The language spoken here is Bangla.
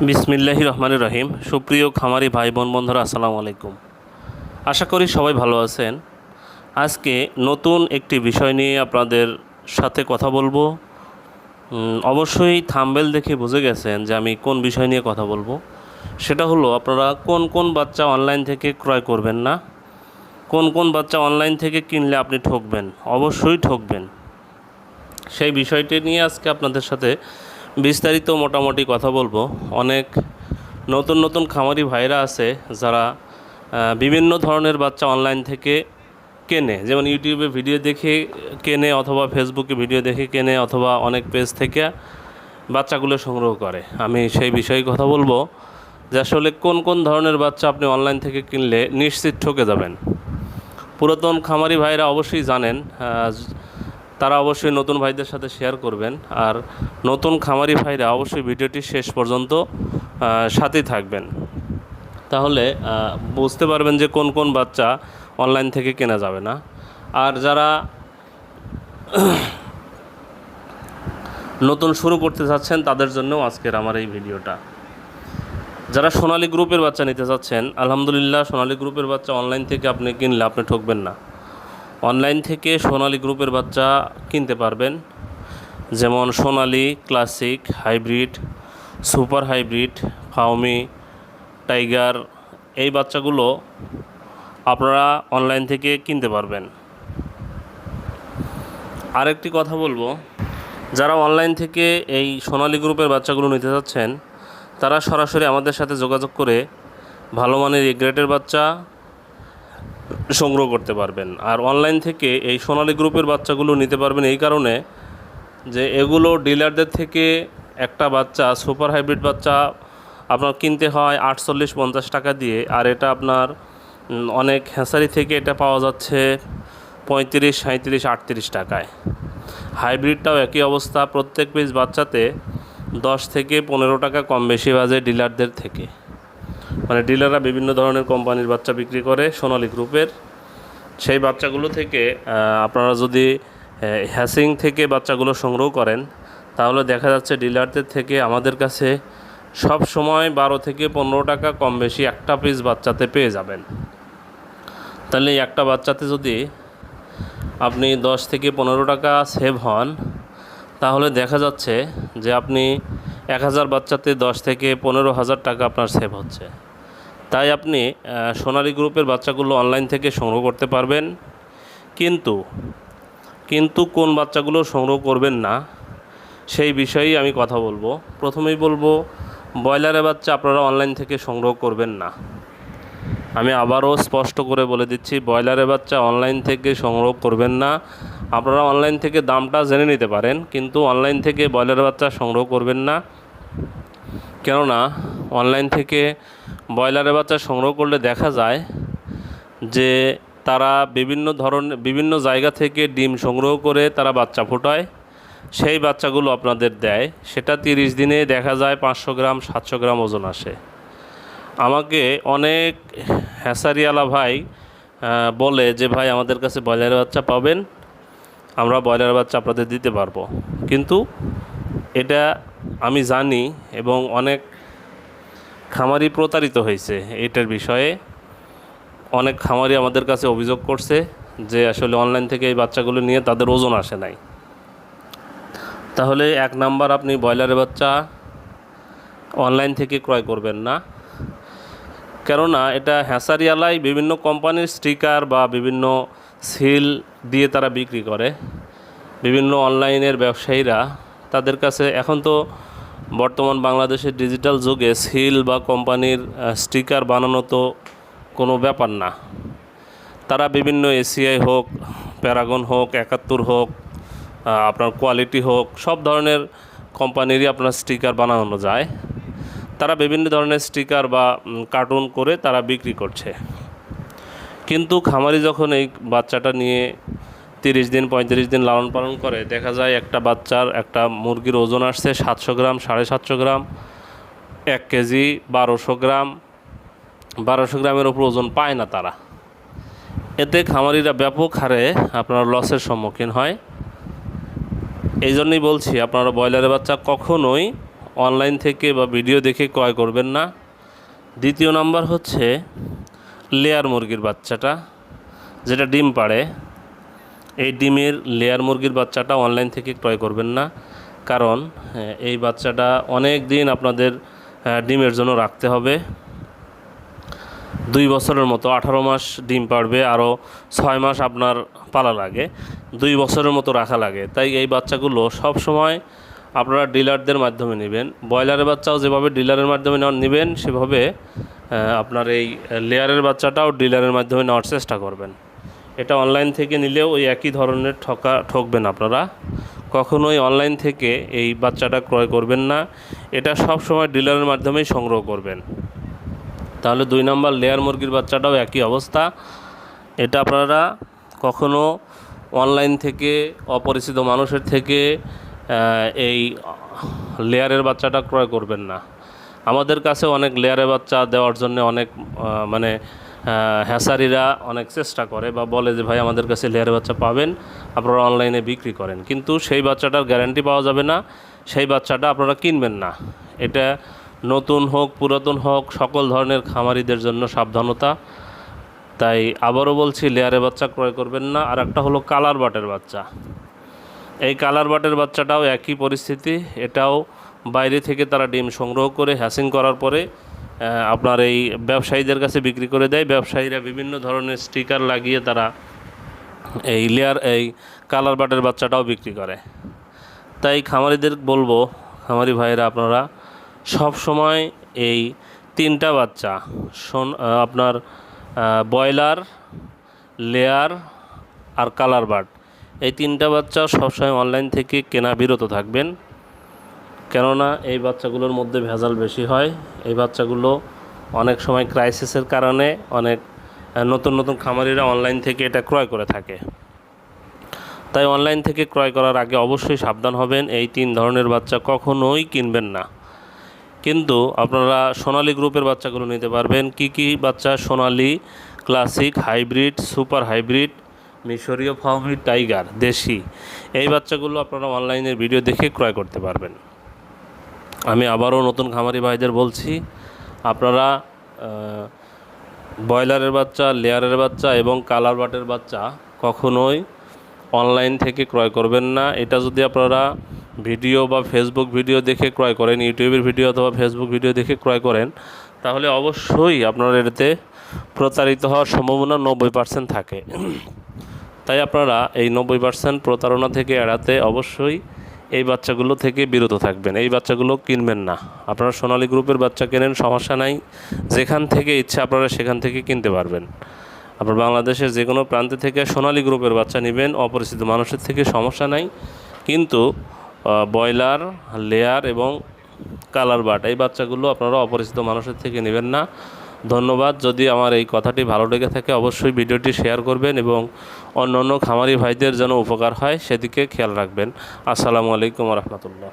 বিসমিল্লাহির রহমানির রহিম। সুপ্রিয় খামারি ভাই বোন বন্ধুরা, আসসালামু আলাইকুম। আশা করি সবাই ভালো আছেন। আজকে নতুন একটি বিষয় নিয়ে আপনাদের সাথে কথা বলবো। অবশ্যই থাম্বনেল দেখে বুঝে গেছেন যে আমি কোন বিষয় নিয়ে কথা বলবো। সেটা হলো, আপনারা কোন কোন বাচ্চা অনলাইন থেকে ক্রয় করবেন না, কোন কোন বাচ্চা অনলাইন থেকে কিনলে আপনি ঠকবেন, অবশ্যই ঠকবেন। সেই বিষয়টি নিয়ে আজকে আপনাদের সাথে বিস্তারিত মোটামুটি কথা বলবো। অনেক নতুন নতুন খামারি ভাইরা আছে যারা বিভিন্ন ধরনের বাচ্চা অনলাইন থেকে কেনে, যেমন ইউটিউবে ভিডিও দেখে কেনে, অথবা ফেসবুকে ভিডিও দেখে কেনে, অথবা অনেক পেজ থেকে বাচ্চাগুলো সংগ্রহ করে। আমি সেই বিষয়ে কথা বলবো যে আসলে কোন কোন ধরনের বাচ্চা আপনি অনলাইন থেকে কিনলে নিশ্চিত ঠকে যাবেন। পুরাতন খামারি ভাইরা অবশ্যই জানেন, তারা অবশ্যই নতুন ভাইদের সাথে শেয়ার করবেন। আর নতুন খামারি ভাইরা অবশ্যই ভিডিওটি শেষ পর্যন্ত সাথেই থাকবেন, তাহলে বুঝতে পারবেন যে কোন কোন বাচ্চা অনলাইন থেকে কেনা যাবে না। আর যারা নতুন শুরু করতে চাচ্ছেন তাদের জন্যও আজকের আমার এই ভিডিওটা। যারা সোনালী গ্রুপের বাচ্চা নিতে চাচ্ছেন, আলহামদুলিল্লাহ সোনালী গ্রুপের বাচ্চা অনলাইন থেকে আপনি কিনলে আপনি ঠকবেন না। অনলাইন থেকে সোনালী গ্রুপের বাচ্চা কিনতে পারবেন, যেমন Sonali, classic, hybrid, super hybrid, Fayoumi, tiger, এই বাচ্চাগুলো আপনারা অনলাইন থেকে কিনতে পারবেন। আরেকটি কথা বলবো, যারা অনলাইন থেকে এই সোনালী গ্রুপের বাচ্চাগুলো নিতে চাচ্ছেন তারা সরাসরি আমাদের সাথে যোগাযোগ করে ভালো মানের এ গ্রেডের বাচ্চা সংগ্রহ করতে পারবেন। আর অনলাইন থেকে এই সোনালী গ্রুপের বাচ্চাগুলো নিতে পারবেন এই কারণে যে এগুলো ডিলারদের থেকে একটা বাচ্চা সুপার হাইব্রিড বাচ্চা আপনার কিনতে হয় 48-50 টাকা দিয়ে, আর এটা আপনার অনেক হ্যাঁসারি থেকে এটা পাওয়া যাচ্ছে 35, 37, 38 টাকায়। হাইব্রিডটাও একই অবস্থা, প্রত্যেক পিস বাচ্চাতে 10 থেকে 15 টাকা কম বেশি বাজে ডিলারদের থেকে। মানে ডিলাররা বিভিন্ন ধরনের কোম্পানির বাচ্চা বিক্রি করে সোনালী গ্রুপের। সেই বাচ্চাগুলো থেকে আপনারা যদি হ্যাসিং থেকে বাচ্চাগুলো সংগ্রহ করেন তাহলে দেখা যাচ্ছে ডিলারদের থেকে আমাদের কাছে সব সময় 12 থেকে 15 টাকা কম বেশি একটা পিস বাচ্চাতে পেয়ে যাবেন। তাহলে একটা বাচ্চাতে যদি আপনি 10 থেকে 15 টাকা সেভ হন, তাহলে দেখা যাচ্ছে যে আপনি 1000 বাচ্চাতে 10 থেকে 15,000 টাকা আপনার সেভ হচ্ছে। তাই আপনি সোনালী গ্রুপের বাচ্চাগুলো অনলাইন থেকে সংগ্রহ করতে পারবেন, কিন্তু কোন বাচ্চাগুলো সংগ্রহ করবেন না সেই বিষয়েই আমি কথা বলবো। প্রথমেই বলবো, ব্রয়লারের বাচ্চা আপনারা অনলাইন থেকে সংগ্রহ করবেন না। আমি আবারও স্পষ্ট করে বলে দিচ্ছি, ব্রয়লারের বাচ্চা অনলাইন থেকে সংগ্রহ করবেন না। আপনারা অনলাইন থেকে দামটা জেনে নিতে পারেন, কিন্তু অনলাইন থেকে ব্রয়লারের বাচ্চা সংগ্রহ করবেন না। কেননা অনলাইন থেকে ব্রয়লারের বাচ্চা সংগ্রহ করলে দেখা যায় যে তারা বিভিন্ন জায়গা থেকে ডিম সংগ্রহ করে তারা বাচ্চা ফোটায়, সেই বাচ্চাগুলো আপনাদের দেয়। সেটা 30 দিনে দেখা যায় 500 গ্রাম 700 গ্রাম ওজন আসে। আমাকে অনেক হ্যাসারিওয়ালা ভাই বলে যে ভাই আমাদের কাছে ব্রয়লারের বাচ্চা পাবেন, আমরা ব্রয়লারের বাচ্চা আপনাদের দিতে পারবো। কিন্তু এটা আমি জানি এবং অনেক খামারি প্রতারিত হয়েছে এটার বিষয়ে। অনেক খামারি আমাদের কাছে অভিযোগ করছে যে আসলে অনলাইন থেকে এই বাচ্চাগুলো নিয়ে তাদের ওজন আসে নাই। তাহলে 1 নাম্বার, আপনি ব্রয়লারের বাচ্চা অনলাইন থেকে ক্রয় করবেন না। কেননা এটা হ্যাঁসারিওয়ালাই বিভিন্ন কোম্পানির স্টিকার বা বিভিন্ন সিল দিয়ে তারা বিক্রি করে। বিভিন্ন অনলাইনের ব্যবসায়ীরা তাদের কাছে, এখন তো বর্তমান বাংলাদেশের ডিজিটাল যুগে সিল বা কোম্পানির স্টিকার বানানো তো কোনো ব্যাপার না। তারা বিভিন্ন এসিআই হোক, প্যারাগন হোক, 71 হোক, আপনার কোয়ালিটি হোক, সব ধরনের কোম্পানিরই আপনার স্টিকার বানানো যায়। তারা বিভিন্ন ধরনের স্টিকার বা কার্টুন করে তারা বিক্রি করছে। কিন্তু খামারি যখন এই বাচ্চাটা নিয়ে 30 দিন 35 দিন লালন পালন করে, দেখা যায় একটা বাচ্চার, একটা মুরগির ওজন আসছে 700 গ্রাম, 750 গ্রাম, 1 কেজি 1200 গ্রাম, 1200 গ্রামের ওপর ওজন পায় না তারা। এতে খামারিরা ব্যাপক হারে আপনার লসের সম্মুখীন হয়। এই জন্যই বলছি, আপনারা ব্রয়লারের বাচ্চা কখনোই অনলাইন থেকে বা ভিডিও দেখে ক্রয় করবেন না। দ্বিতীয় নাম্বার হচ্ছে লেয়ার মুরগির বাচ্চাটা, যেটা ডিম পাড়ে। এই ডিমের লেয়ার মুরগির বাচ্চাটা অনলাইন থেকে ক্রয় করবেন না, কারণ এই বাচ্চাটা অনেক দিন আপনাদের ডিমের জন্য রাখতে হবে। 2 বছরের মতো, 18 মাস ডিম পাড়বে, আরও 6 মাস আপনার পালা লাগে, 2 বছরের মতো রাখা লাগে। তাই এই বাচ্চাগুলো সব সময় আপনারা ডিলারদের মাধ্যমে নেবেন। ব্রয়লারের বাচ্চাও যেভাবে ডিলারের মাধ্যমে নেবেন, সেভাবে আপনার এই লেয়ারের বাচ্চাটাও ডিলারের মাধ্যমে নেওয়ার চেষ্টা করবেন। এটা অনলাইন থেকে নিলেও ওই একই ধরনের ঠকবেন আপনারা। কখনোই অনলাইন থেকে এই বাচ্চাটা ক্রয় করবেন না, এটা সব সময় ডিলারের মাধ্যমেই সংগ্রহ করবেন। তাহলে 2 নাম্বার লেয়ার মুরগির বাচ্চাটাও একই অবস্থা। এটা আপনারা কখনো অনলাইন থেকে অপরিচিত মানুষের থেকে এই লেয়ারের বাচ্চাটা ক্রয় করবেন না। আমাদের কাছে অনেক লেয়ারের বাচ্চা দেওয়ার জন্য অনেক হ্যাসারিরা অনেক চেষ্টা করে বা বলে যে ভাই আমাদের কাছে লেয়ারের বাচ্চা পাবেন, আপনারা অনলাইনে বিক্রি করেন, কিন্তু সেই বাচ্চাটার গ্যারান্টি পাওয়া যাবে না, সেই বাচ্চাটা আপনারা কিনবেন না। এটা নতুন হোক পুরাতন হোক সকল ধরনের খামারিদের জন্য সাবধানতা। তাই আবারও বলছি, লেয়ারের বাচ্চা ক্রয় করবেন না। আর একটা হলো কালার বাটের বাচ্চা। এই কালার বাটের বাচ্চাটাও একই পরিস্থিতি। এটাও বাইরে থেকে তারা ডিম সংগ্রহ করে হ্যাসিং করার পরে আপনার এই ব্যবসায়ীদের কাছে বিক্রি করে দেয়। ব্যবসায়ীরা বিভিন্ন ধরনের স্টিকার লাগিয়ে তারা এই কালার বাটের বাচ্চাটাও বিক্রি করে। তাই খামারিদের বলবো, খামারি ভাইরা আপনারা সব সময় এই 3টা বাচ্চা আপনার ব্রয়লার, লেয়ার আর কালার বাট, এই 3টা বাচ্চা সবসময় অনলাইন থেকে কেনা বিরত থাকবেন। কেননা এই বাচ্চাগুলোর মধ্যে ভেজাল বেশি হয়। এই বাচ্চাগুলো অনেক সময় ক্রাইসিসের কারণে অনেক নতুন নতুন খামারিরা অনলাইন থেকে এটা ক্রয় করে থাকে। তাই অনলাইন থেকে ক্রয় করার আগে অবশ্যই সাবধান হবেন। এই 3 ধরনের বাচ্চা কখনোই কিনবেন না। কিন্তু আপনারা সোনালী গ্রুপের বাচ্চাগুলো নিতে পারবেন। কি বাচ্চা? সোনালী, ক্লাসিক, হাইব্রিড, সুপার হাইব্রিড, মিশরীয় ফার্মি, টাইগার, দেশি, এই বাচ্চাগুলো আপনারা অনলাইনের ভিডিও দেখে ক্রয় করতে পারবেন। আমি আবারও নতুন খামারি ভাইদের বলছি, আপনারা ব্রয়লারের বাচ্চা, লেয়ারের বাচ্চা এবং কালার বাটের বাচ্চা কখনোই অনলাইন থেকে ক্রয় করবেন না। এটা যদি আপনারা ভিডিও বা ফেসবুক ভিডিও দেখে ক্রয় করেন, ইউটিউবের ভিডিও অথবা ফেসবুক ভিডিও দেখে ক্রয় করেন, তাহলে অবশ্যই আপনারা এটাতে প্রতারিত হওয়ার সম্ভাবনা 90% থাকে। তাই আপনারা এই 90% প্রতারণা থেকে এড়াতে অবশ্যই এই বাচ্চাগুলো থেকে বিরত থাকবেন। এই বাচ্চাগুলো কিনবেন না। আপনারা সোনালী গ্রুপের বাচ্চা কেনেন, সমস্যা নাই, যেখান থেকে ইচ্ছা আপনারা সেখান থেকে কিনতে পারবেন। আপনার বাংলাদেশের যে কোনো প্রান্তে থেকে সোনালী গ্রুপের বাচ্চা নেবেন, অপরিচিত মানুষের থেকে, সমস্যা নাই। কিন্তু ব্রয়লার, লেয়ার এবং কালার বাট, এই বাচ্চাগুলো আপনারা অপরিচিত মানুষের থেকে নেবেন না। ধন্যবাদ। যদি আমার এই কথাটি ভালো লেগে থাকে অবশ্যই ভিডিওটি শেয়ার করবেন এবং অন্য খামারি ভাইদের যেন উপকার হয় সেদিকে খেয়াল রাখবেন। আসসালামু আলাইকুম ওয়া রাহমাতুল্লাহ।